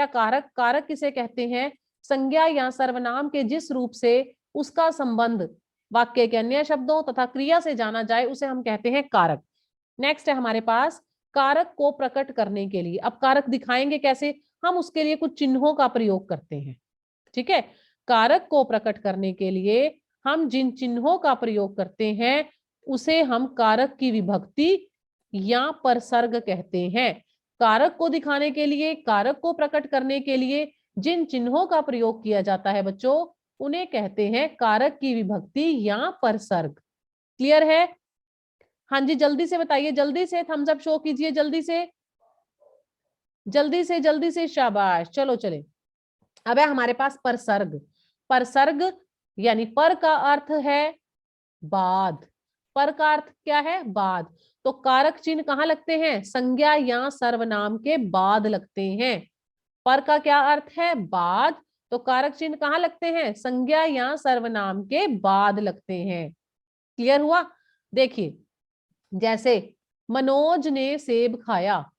बेटा कारक, कारक किसे कहते हैं? संज्ञा या सर्वनाम के जिस रूप से उसका संबंध वाक्य के अन्य शब्दों तथा क्रिया से जाना जाए उसे हम कहते हैं कारक। नेक्स्ट है हमारे पास कारक को प्रकट करने के लिए। अब कारक दिखाएंगे कैसे? हम उसके लिए कुछ चिन्हों का प्रयोग करते हैं। ठीक है, कारक को प्रकट करने के लिए हम जिन चिन्हों का प्रयोग करते हैं उसे हम कारक की विभक्ति या परसर्ग कहते हैं। कारक को दिखाने के लिए, कारक को प्रकट करने के लिए जिन चिन्हों का प्रयोग किया जाता है बच्चों, उन्हें कहते हैं कारक की विभक्ति या परसर्ग। क्लियर है? हाँ जी, जल्दी से बताइए, जल्दी से थम्स अप शो कीजिए, जल्दी से जल्दी से जल्दी से, शाबाश। चलो चले, अब है हमारे पास परसर्ग। परसर्ग यानी पर का अर्थ है बाद, पर का अर्थ क्या है? बाद। तो कारक चिन्ह कहां लगते हैं? संज्ञा या सर्वनाम के बाद लगते हैं। पर का क्या अर्थ है? बाद। तो कारक चिन्ह कहां लगते हैं? संज्ञा या सर्वनाम के बाद लगते हैं। क्लियर हुआ? देखिए, जैसे मनोज ने सेब खाया,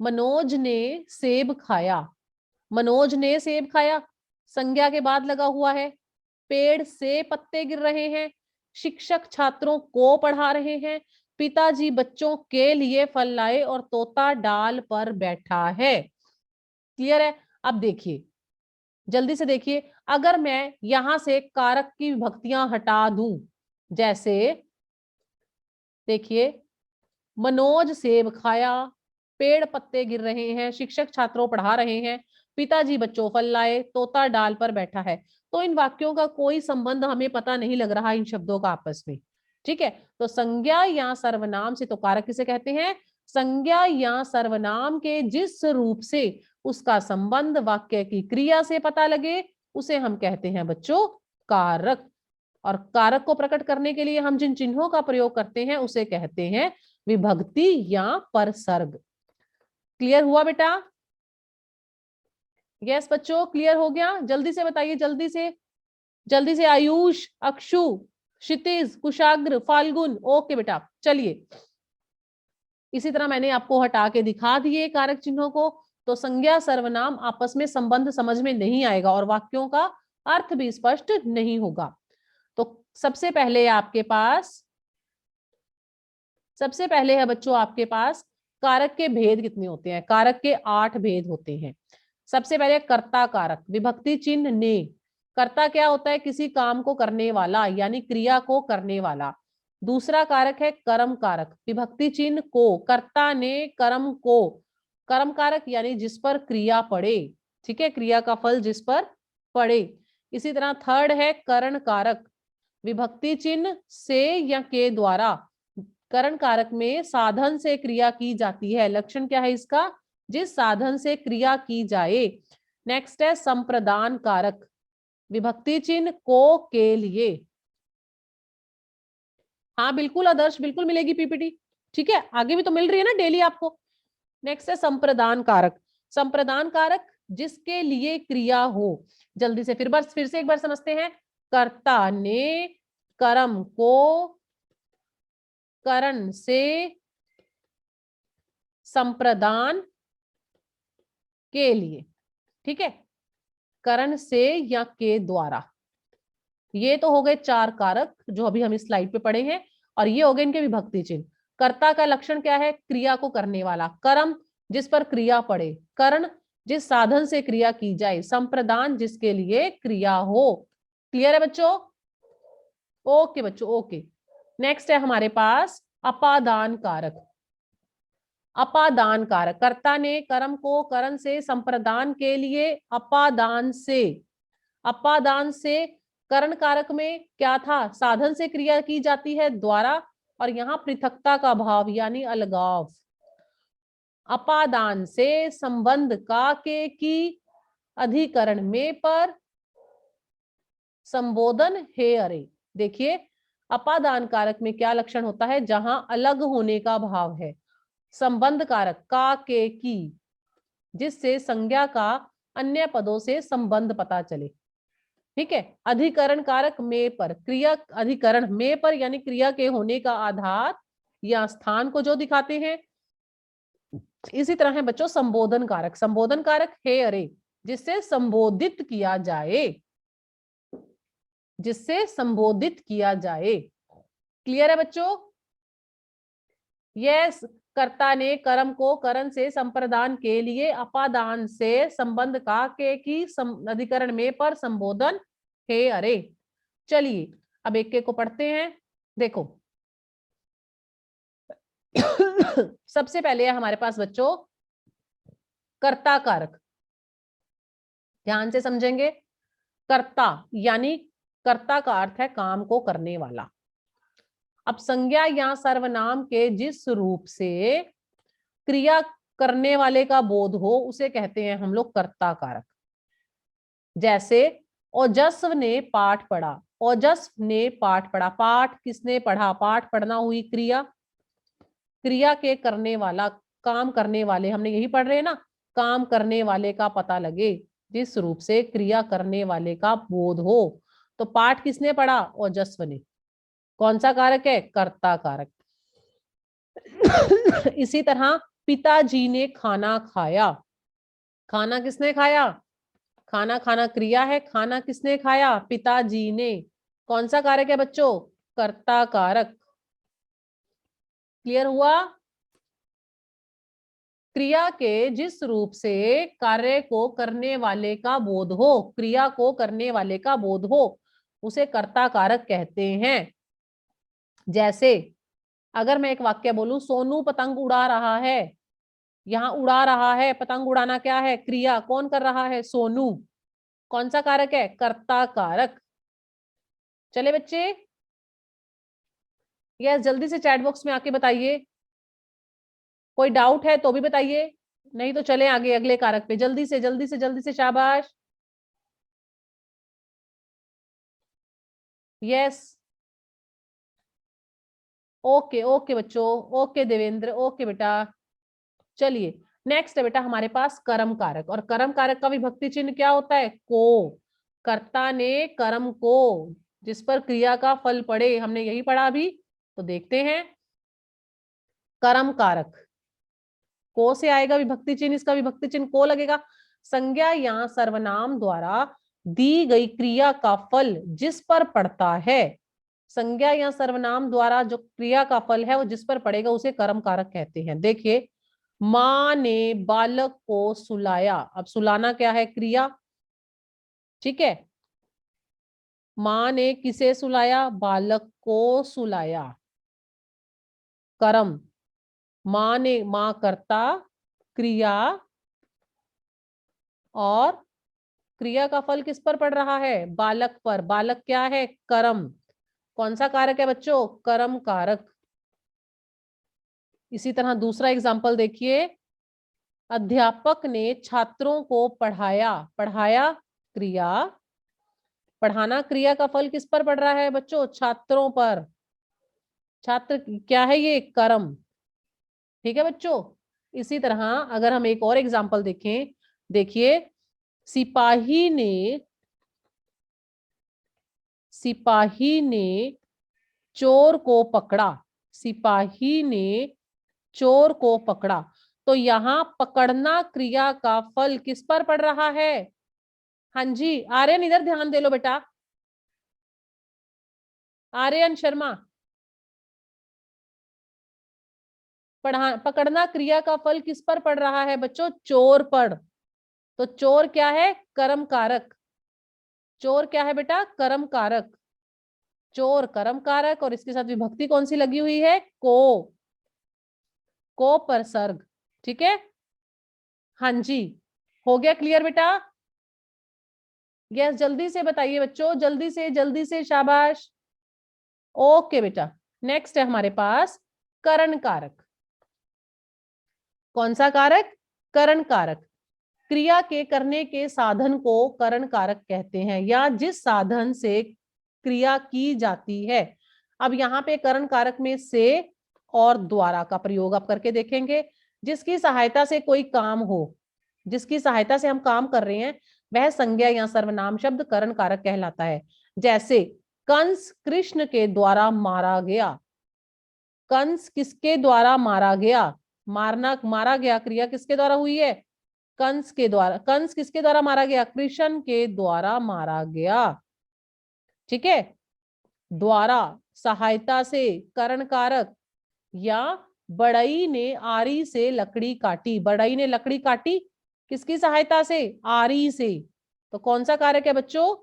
मनोज ने सेब खाया, मनोज ने सेब खाया संज्ञा के बाद लगा हुआ है। पेड़ से पत्ते गिर रहे हैं, शिक्षक छात्रों को पढ़ा रहे हैं, पिताजी बच्चों के लिए फल लाए और तोता डाल पर बैठा है। क्लियर है? अब देखिए, जल्दी से देखिए, अगर मैं यहां से कारक की विभक्तियां हटा दूं, जैसे देखिए, मनोज सेब खाया, पेड़ पत्ते गिर रहे हैं, शिक्षक छात्रों पढ़ा रहे हैं, पिताजी बच्चों फल लाए, तोता डाल पर बैठा है, तो इन वाक्यों का कोई संबंध हमें पता नहीं लग रहा इन शब्दों का आपस में। ठीक है, तो संज्ञा या सर्वनाम से, तो कारक किसे कहते हैं? संज्ञा या सर्वनाम के जिस रूप से उसका संबंध वाक्य की क्रिया से पता लगे उसे हम कहते हैं बच्चों कारक। और कारक को प्रकट करने के लिए हम जिन चिन्हों का प्रयोग करते हैं उसे कहते हैं विभक्ति या परसर्ग। क्लियर हुआ बेटा? यस बच्चों, क्लियर हो गया? जल्दी से बताइए, जल्दी से जल्दी से। आयुष, अक्षु, क्षितिज, कुशाग्र, फाल्गुन। ओके बेटा, चलिए। इसी तरह मैंने आपको हटा के दिखा दिए कारक चिन्हों को, तो संज्ञा सर्वनाम आपस में संबंध समझ में नहीं आएगा और वाक्यों का अर्थ भी स्पष्ट नहीं होगा। तो सबसे पहले है बच्चों आपके पास कारक के भेद कितने होते हैं? कारक के 8 भेद होते हैं। सबसे पहले कर्ता कारक, विभक्ति चिन्ह ने। कर्ता क्या होता है? किसी काम को करने वाला, यानी क्रिया को करने वाला। दूसरा कारक है कर्म कारक, विभक्ति चिन्ह को, कर्ता ने कर्म को, कर्म कारक यानी जिस पर क्रिया पड़े। ठीक है, क्रिया का फल जिस पर पड़े। इसी तरह थर्ड है करण कारक, विभक्ति चिन्ह से या के द्वारा। करण कारक में साधन से क्रिया की जाती है। लक्षण क्या है इसका? जिस साधन से क्रिया की जाए। नेक्स्ट है संप्रदान कारक, विभक्ति चिन्ह को के लिए। हाँ बिल्कुल आदर्श, बिल्कुल मिलेगी पीपीटी। ठीक है, आगे भी तो मिल रही है ना डेली आपको। नेक्स्ट है संप्रदान कारक, संप्रदान कारक जिसके लिए क्रिया हो। जल्दी से फिर से एक बार समझते हैं। कर्ता ने कर्म को करण से संप्रदान के लिए। ठीक है, करण से या के द्वारा। ये तो हो गए 4 कारक जो अभी हम इस स्लाइड पे पढ़े हैं, और ये हो गए इनके विभक्ति चिन्ह। कर्ता का लक्षण क्या है? क्रिया को करने वाला। कर्म जिस पर क्रिया पड़े, करण जिस साधन से क्रिया की जाए, संप्रदान जिसके लिए क्रिया हो। क्लियर है बच्चों? ओके बच्चों, ओके। नेक्स्ट है हमारे पास अपादान कारक। अपादान कारक, कर्ता ने कर्म को करण से संप्रदान के लिए अपादान से, अपादान से करण कारक में क्या था? साधन से क्रिया की जाती है द्वारा, और यहां पृथकता का भाव यानी अलगाव। अपादान से संबंध का के की अधिकरण में पर संबोधन हे अरे। देखिए, अपादान कारक में क्या लक्षण होता है? जहां अलग होने का भाव है। संबंध कारक का के की, जिससे संज्ञा का अन्य पदों से संबंध पता चले। ठीक है, अधिकरण कारक में पर, क्रिया अधिकरण में पर यानी क्रिया के होने का आधार या स्थान को जो दिखाते हैं। इसी तरह है बच्चों संबोधन कारक। संबोधन कारक हे अरे, जिससे संबोधित किया जाए, जिससे संबोधित किया जाए। क्लियर है बच्चों? यस, कर्ता ने कर्म को करण से संप्रदान के लिए अपादान से संबंध का के की अधिकरण में पर संबोधन हे अरे। चलिए अब एक एक को पढ़ते हैं। देखो सबसे पहले है हमारे पास बच्चों कर्ता कारक। ध्यान से समझेंगे। कर्ता यानी कर्ता का अर्थ है काम को करने वाला। अब संज्ञा या सर्वनाम के जिस रूप से क्रिया करने वाले का बोध हो उसे कहते हैं हम लोग कर्ता कारक। जैसे ओजस्व ने पाठ पढ़ा, ओजस्व ने पाठ पढ़ा। पाठ किसने पढ़ा? पाठ पढ़ना हुई क्रिया, क्रिया के करने वाला, काम करने वाले, हमने यही पढ़ रहे हैं ना, काम करने वाले का पता लगे जिस रूप से क्रिया करने वाले का बोध हो। तो पाठ किसने पढ़ा? ओजस्व ने। कौन सा कारक है? कर्ता कारक। इसी तरह पिताजी ने खाना खाया। खाना किसने खाया? खाना खाना क्रिया है, खाना किसने खाया? पिताजी ने। कौन सा कारक है बच्चों? कर्ता कारक। क्लियर हुआ? क्रिया के जिस रूप से कार्य को करने वाले का बोध हो, क्रिया को करने वाले का बोध हो, उसे कर्ता कारक कहते हैं। जैसे अगर मैं एक वाक्य बोलूं, सोनू पतंग उड़ा रहा है। यहाँ उड़ा रहा है, पतंग उड़ाना क्या है? क्रिया। कौन कर रहा है? सोनू। कौन सा कारक है? कर्ता कारक। चले बच्चे, यस जल्दी से चैट बॉक्स में आके बताइए। कोई डाउट है तो भी बताइए, नहीं तो चले आगे अगले कारक पे। जल्दी से जल्दी से जल्दी से, शाबाश। यस, ओके ओके बच्चों, ओके देवेंद्र, ओके बेटा। चलिए नेक्स्ट है बेटा हमारे पास कर्म कारक। और कर्म कारक का विभक्ति चिन्ह क्या होता है? को। कर्ता ने कर्म को जिस पर क्रिया का फल पड़े, हमने यही पढ़ा अभी। तो देखते हैं कर्म कारक को से आएगा विभक्ति चिन्ह, इसका विभक्ति चिन्ह को लगेगा। संज्ञा या सर्वनाम द्वारा दी गई क्रिया का फल जिस पर पड़ता है, संज्ञा या सर्वनाम द्वारा जो क्रिया का फल है वो जिस पर पड़ेगा उसे कर्म कारक कहते हैं। देखिए माँ ने बालक को सुलाया। अब सुलाना क्या है? क्रिया। ठीक है, माँ ने किसे सुलाया? बालक को सुलाया। कर्म। माँ ने, माँ कर्ता, क्रिया, और क्रिया का फल किस पर पड़ रहा है? बालक पर। बालक क्या है? कर्म। कौन सा कारक है बच्चों? कर्म कारक। इसी तरह दूसरा एग्जाम्पल देखिए, अध्यापक ने छात्रों को पढ़ाया। पढ़ाया क्रिया, पढ़ाना क्रिया का फल किस पर पड़ रहा है बच्चों? छात्रों पर। छात्र क्या है? ये कर्म। ठीक है बच्चों। इसी तरह अगर हम एक और एग्जाम्पल देखें, देखिए सिपाही ने, सिपाही ने चोर को पकड़ा। सिपाही ने चोर को पकड़ा। तो यहाँ पकड़ना क्रिया का फल किस पर पड़ रहा है? हाँ जी आर्यन, इधर ध्यान दे लो बेटा। आर्यन शर्मा, पकड़ना क्रिया का फल किस पर पड़ रहा है बच्चों? चोर पर। तो चोर क्या है? कर्म कारक। चोर क्या है बेटा? कर्म कारक। चोर कर्म कारक, और इसके साथ विभक्ति कौन सी लगी हुई है? को पर सर्ग। ठीक है, हाँ जी, हो गया क्लियर बेटा? यस जल्दी से बताइए बच्चों, जल्दी से, शाबाश। ओके बेटा, नेक्स्ट है हमारे पास करण कारक। कौन सा कारक? करण कारक। क्रिया के करने के साधन को करण कारक कहते हैं, या जिस साधन से क्रिया की जाती है। अब यहाँ पे करण कारक में से और द्वारा का प्रयोग आप करके देखेंगे। जिसकी सहायता से कोई काम हो, जिसकी सहायता से हम काम कर रहे हैं, वह संज्ञा या सर्वनाम शब्द करण कारक कहलाता है। जैसे कंस कृष्ण के द्वारा मारा गया। कंस किसके द्वारा मारा गया? मारा गया क्रिया किसके द्वारा हुई है? कंस के द्वारा। कंस किसके द्वारा मारा गया? कृष्ण के द्वारा मारा गया। ठीक है, द्वारा, सहायता से, करण कारक, या बढ़ई ने आरी से लकड़ी काटी। बढ़ई ने लकड़ी काटी किसकी सहायता से? आरी से। तो कौन सा कारक है बच्चों?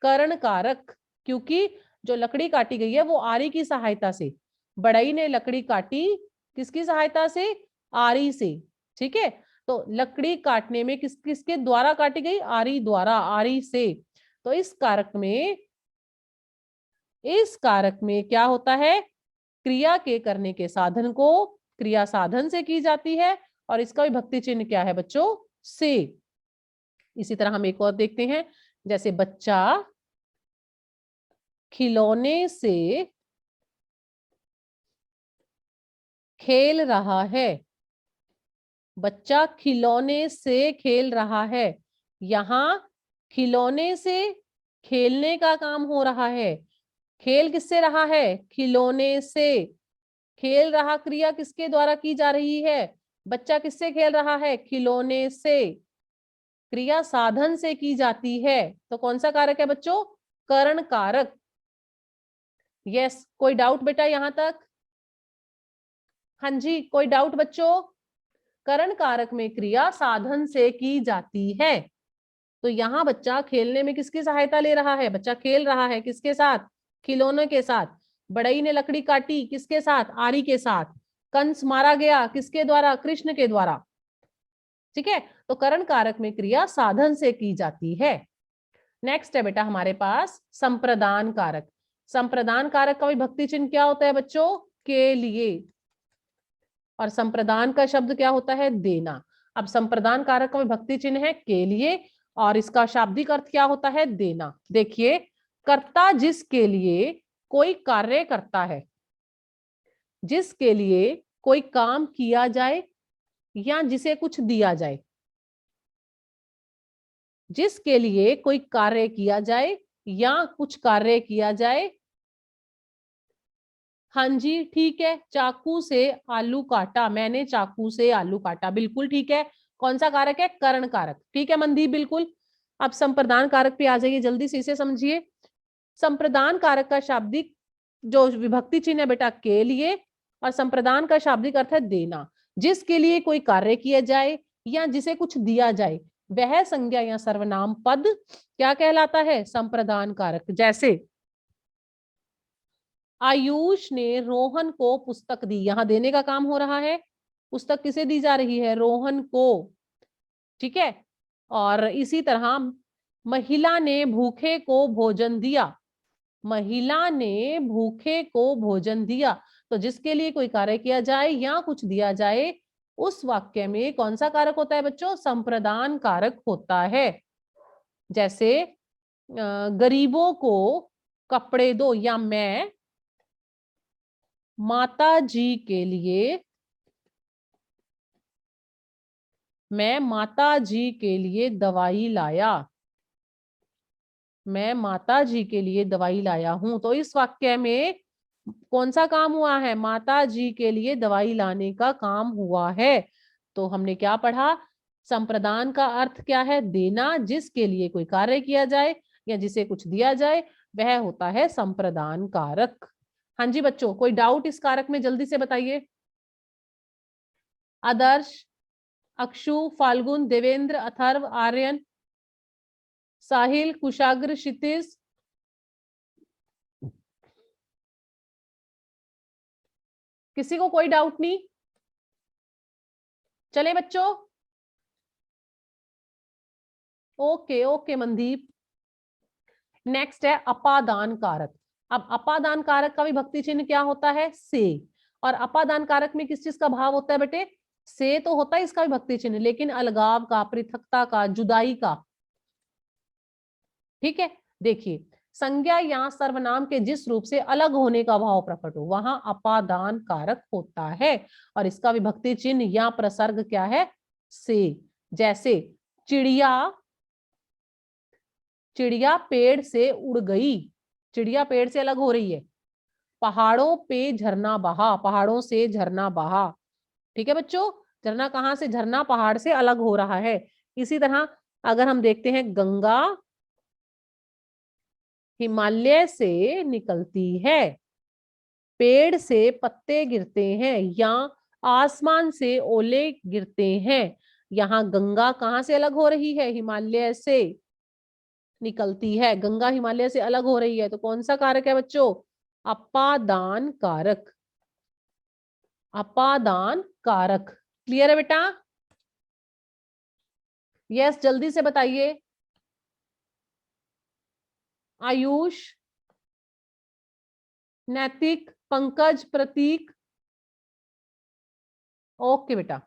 करण कारक, क्योंकि जो लकड़ी काटी गई है वो आरी की सहायता से। बढ़ई ने लकड़ी काटी किसकी सहायता से? आरी से। ठीक है, तो लकड़ी काटने में किसके द्वारा काटी गई? आरी द्वारा, आरी से। तो इस कारक में क्या होता है? क्रिया के करने के साधन को क्रिया साधन से की जाती है, और इसका विभक्ति चिन्ह क्या है बच्चों? से। इसी तरह हम एक और देखते हैं, जैसे बच्चा खिलौने से खेल रहा है। बच्चा खिलौने से खेल रहा है। यहां खिलौने से खेलने का काम हो रहा है। खेल किससे रहा है? खिलौने से। खेल रहा क्रिया किसके द्वारा की जा रही है? बच्चा किससे खेल रहा है? खिलौने से। क्रिया साधन से की जाती है, तो कौन सा कारक है बच्चों? करण कारक। यस, कोई डाउट बेटा यहां तक? हाँ जी, कोई डाउट बच्चों? करण कारक में क्रिया साधन से की जाती है। तो यहाँ बच्चा खेलने में किसकी सहायता ले रहा है? बच्चा खेल रहा है किसके साथ? खिलौने के साथ। बढ़ई ने लकड़ी काटी किसके साथ? आरी के साथ। कंस मारा गया किसके द्वारा? कृष्ण के द्वारा। ठीक है, तो करण कारक में क्रिया साधन से की जाती है। नेक्स्ट है बेटा हमारे पास संप्रदान कारक। संप्रदान कारक का विभक्ति चिन्ह क्या होता है बच्चों? के लिए। और संप्रदान का शब्द क्या होता है? देना। अब संप्रदान कारक का विभक्ति चिन्ह है के लिए, और इसका शाब्दिक अर्थ क्या होता है? देना। देखिए, कर्ता जिसके लिए कोई कार्य करता है, जिसके लिए कोई काम किया जाए या जिसे कुछ दिया जाए। जिसके लिए कोई कार्य किया जाए या कुछ कार्य किया जाए। हाँ जी, ठीक है, चाकू से आलू काटा। मैंने चाकू से आलू काटा, बिल्कुल ठीक है। कौन सा कारक है? करण कारक। ठीक है मनदीप, बिल्कुल। अब संप्रदान कारक पे आ जाइए, जल्दी से इसे समझिए। संप्रदान कारक का शाब्दिक जो विभक्ति चिन्ह है बेटा के लिए, और संप्रदान का शाब्दिक अर्थ है देना। जिसके लिए कोई कार्य किया जाए या जिसे कुछ दिया जाए, वह संज्ञा या सर्वनाम पद क्या कहलाता है? संप्रदान कारक। जैसे आयुष ने रोहन को पुस्तक दी, यहां देने का काम हो रहा है। पुस्तक किसे दी जा रही है? रोहन को। ठीक है, और इसी तरह महिला ने भूखे को भोजन दिया। महिला ने भूखे को भोजन दिया। तो जिसके लिए कोई कार्य किया जाए या कुछ दिया जाए, उस वाक्य में कौन सा कारक होता है बच्चों? संप्रदान कारक होता है। जैसे गरीबों को कपड़े दो, या मैं माता जी के लिए दवाई लाया। मैं माता जी के लिए दवाई लाया हूं। तो इस वाक्य में कौन सा काम हुआ है? माता जी के लिए दवाई लाने का काम हुआ है। तो हमने क्या पढ़ा? संप्रदान का अर्थ क्या है? देना। जिसके लिए कोई कार्य किया जाए या जिसे कुछ दिया जाए, वह होता है संप्रदान कारक। हाँ जी बच्चों, कोई डाउट इस कारक में? जल्दी से बताइए। आदर्श, अक्षु, फाल्गुन, देवेंद्र, अथर्व, आर्यन, साहिल, कुशाग्र, क्षितिज। किसी को कोई डाउट नहीं? चले बच्चों। Okay okay Mandeep. नेक्स्ट है अपादान कारक। अब अपादान कारक का विभक्ति चिन्ह क्या होता है? से। और अपादान कारक में किस चीज का भाव होता है बेटे? से तो होता है इसका विभक्ति चिन्ह, लेकिन अलगाव का, पृथकता का, जुदाई का। ठीक है, देखिए, संज्ञा या सर्वनाम के जिस रूप से अलग होने का भाव प्रकट हो, वहां अपादान कारक होता है। और इसका विभक्ति चिन्ह या प्रसर्ग क्या है? से। जैसे चिड़िया चिड़िया पेड़ से उड़ गई। चिड़िया पेड़ से अलग हो रही है। पहाड़ों पे झरना बहा, पहाड़ों से झरना बहा। ठीक है बच्चों, झरना कहाँ से, झरना पहाड़ से अलग हो रहा है। इसी तरह अगर हम देखते हैं गंगा हिमालय से निकलती है, पेड़ से पत्ते गिरते हैं या आसमान से ओले गिरते हैं। यहाँ गंगा कहाँ से अलग हो रही है, हिमालय से निकलती है। गंगा हिमालय से अलग हो रही है तो कौन सा कारक है बच्चों, अपादान कारक, अपादान कारक। क्लियर है बेटा? यस, जल्दी से बताइए। आयुष, नैतिक, पंकज, प्रतीक। ओके बेटा।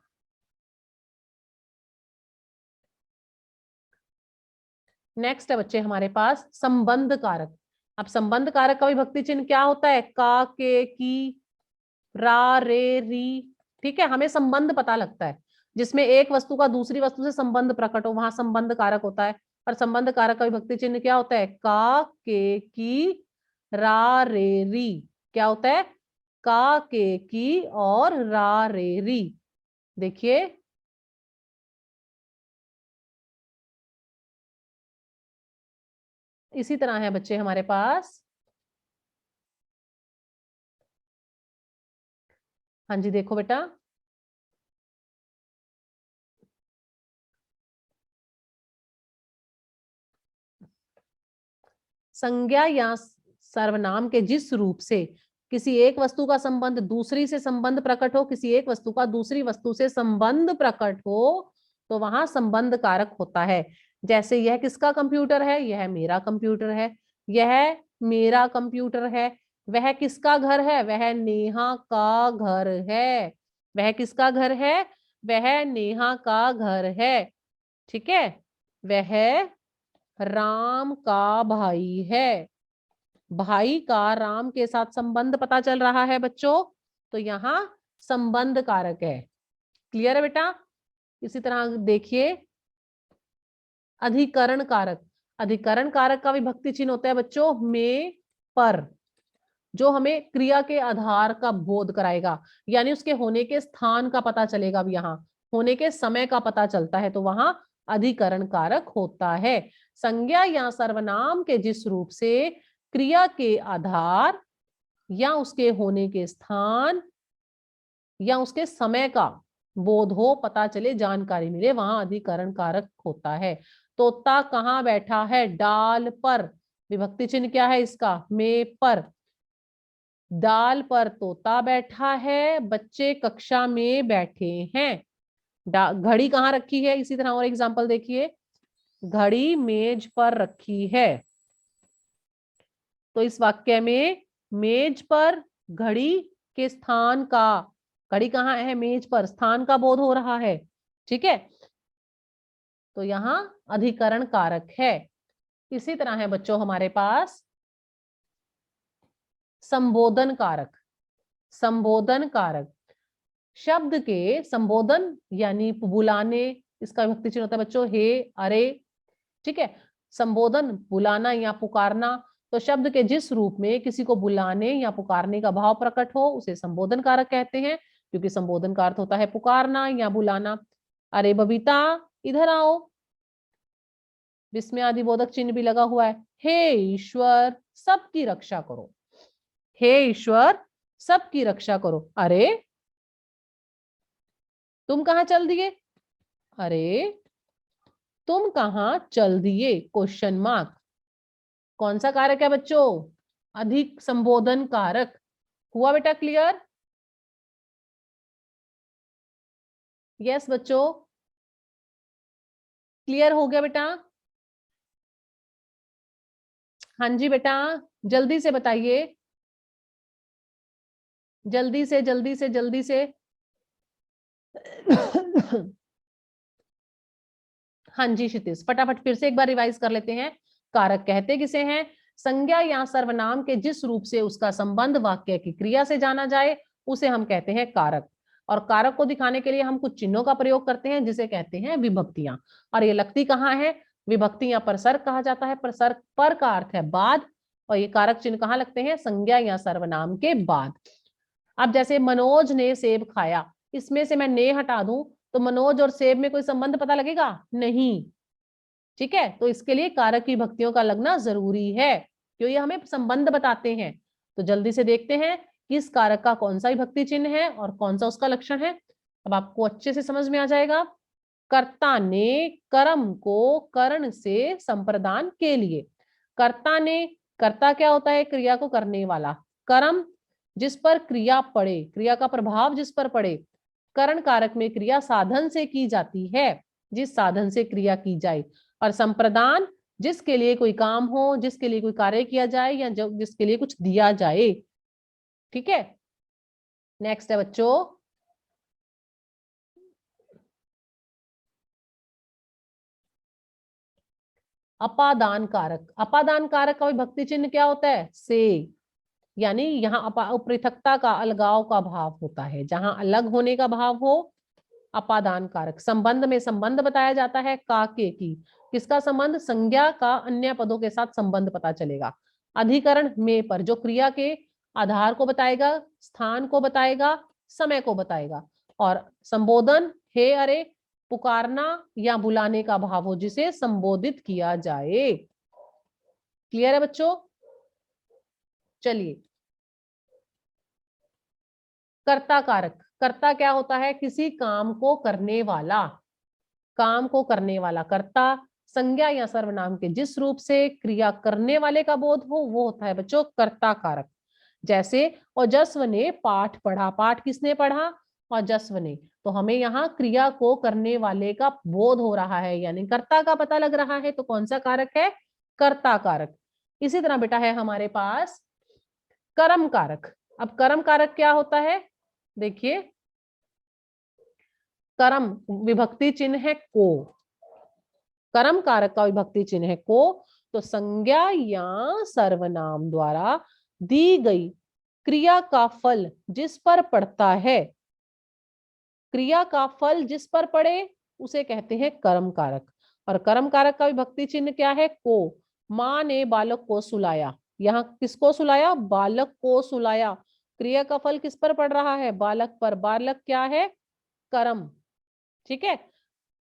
नेक्स्ट है बच्चे हमारे पास संबंध कारक। अब संबंध कारक का विभक्ति चिन्ह क्या होता है, का, के, की, रा, रे, री। ठीक है, हमें संबंध पता लगता है जिसमें एक वस्तु का दूसरी वस्तु से संबंध प्रकट हो, वहां संबंध कारक होता है। और संबंध कारक का विभक्ति चिन्ह क्या होता है, का, के, की, रा, रे, री। क्या होता है, का, के, की और रा, रे, री। देखिए, इसी तरह है बच्चे हमारे पास। हाँ जी, देखो बेटा, संज्ञा या सर्वनाम के जिस रूप से किसी एक वस्तु का संबंध दूसरी से संबंध प्रकट हो, किसी एक वस्तु का दूसरी वस्तु से संबंध प्रकट हो, तो वहां संबंध कारक होता है। जैसे यह किसका कंप्यूटर है, यह मेरा कंप्यूटर है। यह मेरा कंप्यूटर है। वह किसका घर है, वह नेहा का घर है। वह किसका घर है, वह नेहा का घर है। ठीक है, वह राम का भाई है। भाई का राम के साथ संबंध पता चल रहा है बच्चों, तो यहाँ संबंध कारक है। क्लियर है बेटा? इसी तरह देखिए, अधिकरण कारक। अधिकरण कारक का विभक्ति चिन्ह होता है बच्चों में, पर, जो हमें क्रिया के आधार का बोध कराएगा, यानी उसके होने के स्थान का पता चलेगा। अब यहाँ होने के समय का पता चलता है, तो वहां अधिकरण कारक होता है। संज्ञा या सर्वनाम के जिस रूप से क्रिया के आधार या उसके होने के स्थान या उसके समय का बोध हो, पता चले, जानकारी मिले, वहां अधिकरण कारक होता है। तोता कहाँ बैठा है, डाल पर। विभक्ति चिन्ह क्या है इसका, में, पर। डाल पर तोता बैठा है, बच्चे कक्षा में बैठे हैं। घड़ी कहाँ रखी है, इसी तरह और एग्जांपल देखिए, घड़ी मेज पर रखी है। तो इस वाक्य में मेज पर घड़ी के स्थान का, घड़ी कहाँ है, मेज पर, स्थान का बोध हो रहा है। ठीक है, तो यहाँ अधिकरण कारक है। इसी तरह है बच्चों हमारे पास संबोधन कारक। संबोधन कारक, शब्द के संबोधन यानी बुलाने, इसका विभक्ति चिन्ह होता है बच्चों हे, अरे। ठीक है, संबोधन बुलाना या पुकारना। तो शब्द के जिस रूप में किसी को बुलाने या पुकारने का भाव प्रकट हो, उसे संबोधन कारक कहते हैं, क्योंकि संबोधन का अर्थ होता है पुकारना या बुलाना। अरे बबीता इधर आओ, विस्मयादिबोधक चिन्ह भी लगा हुआ है। हे ईश्वर सबकी रक्षा करो, हे ईश्वर सबकी रक्षा करो। अरे तुम कहाँ चल दिए, अरे तुम कहाँ चल दिए, क्वेश्चन मार्क। कौन सा कारक है बच्चों, अधिक संबोधन कारक। हुआ बेटा क्लियर? यस बच्चों, क्लियर हो गया बेटा? हाँ जी बेटा, जल्दी से बताइए, जल्दी से जल्दी से जल्दी से। हाँ जी क्षितिज, फटाफट फिर से एक बार रिवाइज कर लेते हैं। कारक कहते किसे हैं, संज्ञा या सर्वनाम के जिस रूप से उसका संबंध वाक्य की क्रिया से जाना जाए, उसे हम कहते हैं कारक। और कारक को दिखाने के लिए हम कुछ चिन्हों का प्रयोग करते हैं, जिसे कहते हैं विभक्तियां। और ये लगती कहाँ है, विभक्तियां प्रसर्ग कहा जाता है। प्रसर्ग, पर का अर्थ है बाद, और ये कारक चिन्ह कहाँ लगते हैं, संज्ञा या सर्वनाम के बाद। अब जैसे मनोज ने सेब खाया, इसमें से मैं ने हटा दूं तो मनोज और सेब में कोई संबंध पता लगेगा? नहीं। ठीक है, तो इसके लिए कारक की विभक्तियों का लगना जरूरी है, क्यों ये हमें संबंध बताते हैं। तो जल्दी से देखते हैं कि इस कारक का कौन सा विभक्ति चिन्ह है और कौन सा उसका लक्षण है। अब आपको अच्छे से समझ में आ जाएगा। कर्ता ने कर्म को करण से संप्रदान के लिए। कर्ता ने, कर्ता क्या होता है? क्रिया को करने वाला। कर्म, जिस पर क्रिया पड़े, क्रिया का प्रभाव जिस पर पड़े। करण कारक में क्रिया साधन से की जाती है, जिस साधन से क्रिया की जाए। और संप्रदान, जिसके लिए कोई काम हो, जिसके लिए कोई कार्य किया जाए या जिसके लिए कुछ दिया जाए। ठीक है, नेक्स्ट है बच्चों, अपादान कारक। अपादान कारक का विभक्ति चिन्ह क्या होता है? से, यानी यहाँ पृथकता का, अलगाव का भाव होता है, जहां अलग होने का भाव हो, अपादान कारक। संबंध में संबंध बताया जाता है का के की। किसका संबंध? संज्ञा का अन्य पदों के साथ संबंध पता चलेगा। अधिकरण में पर, जो क्रिया के आधार को बताएगा, स्थान को बताएगा, समय को बताएगा। और संबोधन, हे अरे, पुकारना या बुलाने का भाव हो, जिसे संबोधित किया जाए। क्लियर है बच्चों? चलिए, कर्ता कारक। कर्ता क्या होता है? किसी काम को करने वाला। काम को करने वाला कर्ता। संज्ञा या सर्वनाम के जिस रूप से क्रिया करने वाले का बोध हो, वो होता है बच्चों कर्ता कारक। जैसे ओजस्व ने पाठ पढ़ा। पाठ किसने पढ़ा? ओजस्व ने। तो हमें यहाँ क्रिया को करने वाले का बोध हो रहा है, यानी कर्ता का पता लग रहा है, तो कौन सा कारक है? कर्ता कारक। इसी तरह बेटा है हमारे पास कर्म कारक। अब कर्म कारक क्या होता है? देखिए, कर्म विभक्ति चिन्ह है को। कर्म कारक का विभक्ति चिन्ह है को, तो संज्ञा या सर्वनाम द्वारा दी गई क्रिया का फल जिस पर पड़ता है, क्रिया का फल जिस पर पड़े, उसे कहते हैं कर्म कारक। और कर्म कारक का विभक्ति चिन्ह क्या है? को। माँ ने बालक को सुलाया। यहाँ किसको सुलाया? बालक को सुलाया। क्रिया का फल किस पर पड़ रहा है? बालक पर। बालक क्या है? कर्म। ठीक है,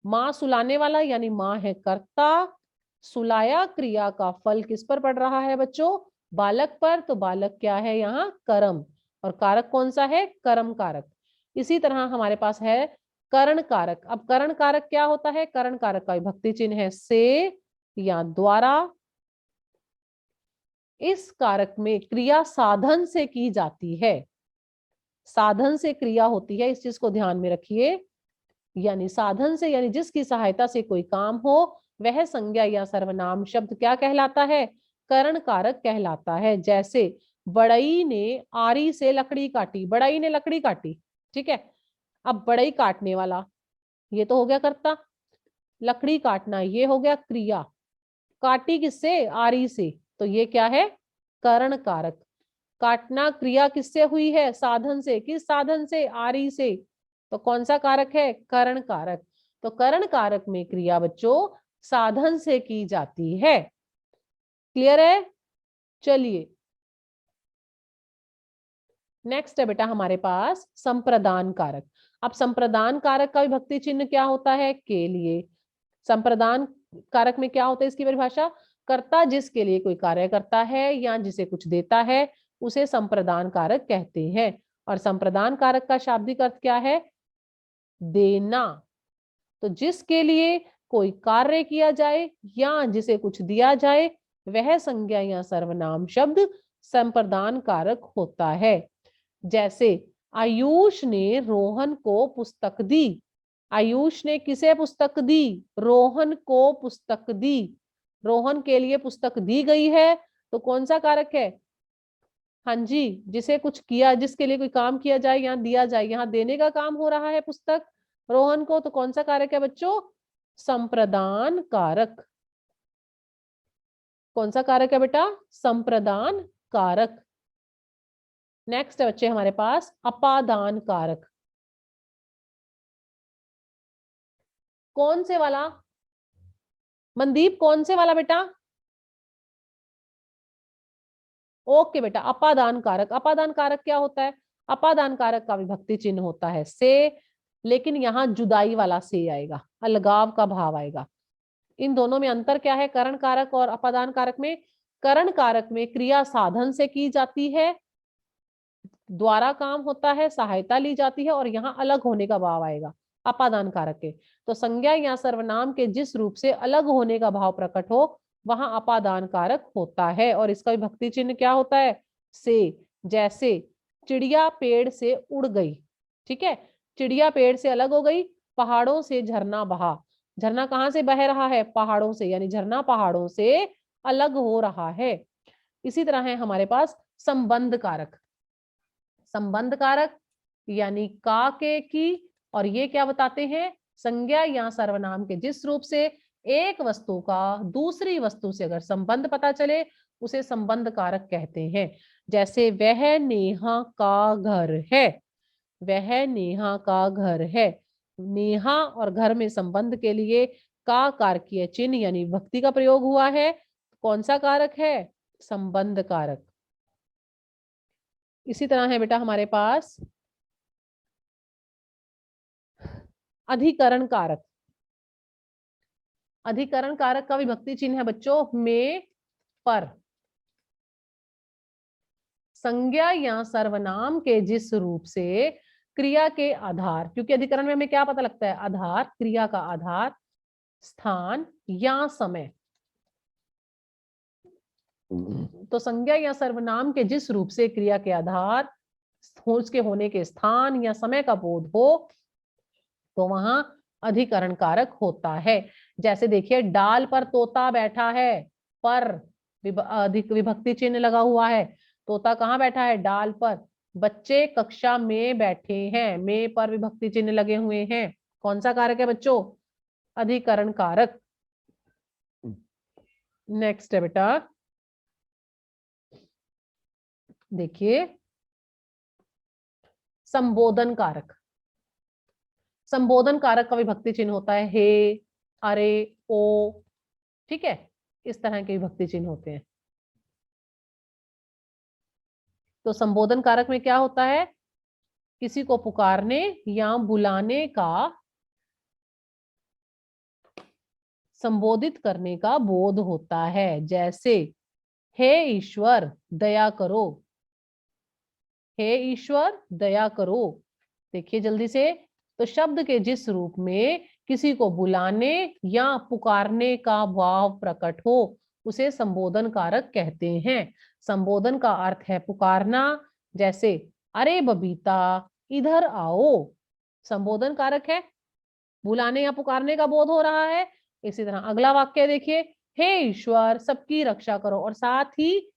माँ सुलाने वाला यानी माँ है कर्ता। सुलाया क्रिया का फल किस पर पड़ रहा है बच्चों? बालक पर। तो बालक क्या है यहाँ? कर्म। और कारक कौन सा है? कर्म कारक। इसी तरह हमारे पास है करण कारक। अब करण कारक क्या होता है? करण कारक का विभक्ति चिन्ह है से या द्वारा। इस कारक में क्रिया साधन से की जाती है। साधन से क्रिया होती है, इस चीज को ध्यान में रखिए। यानी साधन से, यानी जिसकी सहायता से कोई काम हो, वह संज्ञा या सर्वनाम शब्द क्या कहलाता है? करण कारक कहलाता है। जैसे बढ़ई ने आरी से लकड़ी काटी। बढ़ई ने लकड़ी काटी। ठीक है, अब बढ़ई काटने वाला, ये तो हो गया कर्ता। लकड़ी काटना, ये हो गया क्रिया। काटी किससे? आरी से। तो ये क्या है? करण कारक। काटना क्रिया किससे हुई है? साधन से। किस साधन से? आरी से। तो कौन सा कारक है? करण कारक। तो करण कारक में क्रिया बच्चों साधन से की जाती है। क्लियर है? चलिए, नेक्स्ट है बेटा हमारे पास संप्रदान कारक। अब संप्रदान कारक का विभक्ति चिन्ह क्या होता है? के लिए। संप्रदान कारक में क्या होता है इसकी परिभाषा? कर्ता जिसके लिए कोई कार्य करता है या जिसे कुछ देता है, उसे संप्रदान कारक कहते हैं। और संप्रदान कारक का शाब्दिक अर्थ क्या है? देना। तो जिसके लिए कोई कार्य किया जाए या जिसे कुछ दिया जाए, वह संज्ञा या सर्वनाम शब्द संप्रदान कारक होता है। जैसे आयुष ने रोहन को पुस्तक दी। आयुष ने किसे पुस्तक दी? रोहन को पुस्तक दी। रोहन के लिए पुस्तक दी गई है, तो कौन सा कारक है? हाँ जी, जिसे कुछ किया, जिसके लिए कोई काम किया जाए, यहाँ दिया जाए, यहाँ देने का काम हो रहा है पुस्तक रोहन को, तो कौन सा कारक है बच्चों? संप्रदान कारक। कौन सा कारक है बेटा? संप्रदान कारक। नेक्स्ट है बच्चे हमारे पास अपादान कारक। कौन से वाला? मनदीप, कौन से वाला बेटा? ओके बेटा, अपादान कारक। अपादान कारक क्या होता है? अपादान कारक का विभक्ति चिन्ह होता है से, लेकिन यहाँ जुदाई वाला से आएगा, अलगाव का भाव आएगा। इन दोनों में अंतर क्या है? करण कारक और अपादान कारक में, करण कारक में क्रिया साधन से की जाती है, द्वारा काम होता है, सहायता ली जाती है, और यहाँ अलग होने का भाव आएगा अपादान कारक के। तो संज्ञा या सर्वनाम के जिस रूप से अलग होने का भाव प्रकट हो वहां अपादान कारक होता है, और इसका विभक्ति चिन्ह क्या होता है? से। जैसे चिड़िया पेड़ से उड़ गई, ठीक है, चिड़िया पेड़ से अलग हो गई, पहाड़ों से झरना बहा। झरना कहाँ से बह रहा है? पहाड़ों से, यानी झरना पहाड़ों से अलग हो रहा है। इसी तरह है हमारे पास संबंध कारक। संबंध कारक यानी का के की, और ये क्या बताते हैं? संज्ञा या सर्वनाम के जिस रूप से एक वस्तु का दूसरी वस्तु से अगर संबंध पता चले उसे संबंध कारक कहते हैं। जैसे वह नेहा का घर है, वह नेहा का घर है। नेहा और घर में संबंध के लिए का कारकीय चिन्ह यानी विभक्ति का प्रयोग हुआ है। कौन सा कारक है? संबंध कारक। इसी तरह है बेटा हमारे पास अधिकरण कारक। अधिकरण कारक का विभक्ति चिन्ह है बच्चों में, पर। संज्ञा या सर्वनाम के जिस रूप से क्रिया के आधार, क्योंकि अधिकरण में हमें क्या पता लगता है? आधार, क्रिया का आधार, स्थान या समय। तो संज्ञा या सर्वनाम के जिस रूप से क्रिया के आधार, उसके होने के स्थान या समय का बोध हो तो वहां अधिकरण कारक होता है। जैसे देखिए डाल पर तोता बैठा है, पर अधिक विभक्ति चिन्ह लगा हुआ है। तोता कहाँ बैठा है? डाल पर। बच्चे कक्षा में बैठे हैं, में पर विभक्ति चिन्ह लगे हुए हैं। कौन सा कारक है बच्चों? अधिकरण कारक। नेक्स्ट है बेटा, देखिए संबोधन कारक। संबोधन कारक का विभक्ति चिन्ह होता है हे, अरे, ओ, ठीक है, इस तरह के विभक्ति चिन्ह होते हैं। तो संबोधन कारक में क्या होता है? किसी को पुकारने या बुलाने का, संबोधित करने का बोध होता है। जैसे हे ईश्वर दया करो, हे ईश्वर दया करो। देखिए जल्दी से, तो शब्द के जिस रूप में किसी को बुलाने या पुकारने का भाव प्रकट हो उसे संबोधन कारक कहते हैं। संबोधन का अर्थ है पुकारना। जैसे अरे बबीता इधर आओ, संबोधन कारक है, बुलाने या पुकारने का बोध हो रहा है। इसी तरह अगला वाक्य देखिए, हे ईश्वर सबकी रक्षा करो, और साथ ही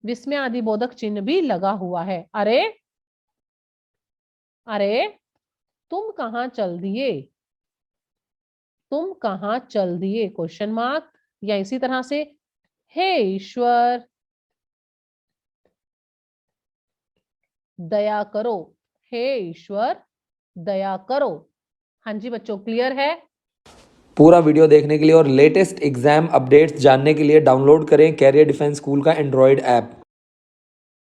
विस्मय आदि बोधक चिन्ह भी लगा हुआ है। अरे, अरे तुम कहाँ चल दिए, तुम कहाँ चल दिए, क्वेश्चन मार्क। या इसी तरह से हे ईश्वर दया करो, हे ईश्वर दया करो। हाँ जी बच्चों, क्लियर है? पूरा वीडियो देखने के लिए और लेटेस्ट एग्जाम अपडेट्स जानने के लिए डाउनलोड करें कैरियर डिफेंस स्कूल का एंड्रॉयड ऐप।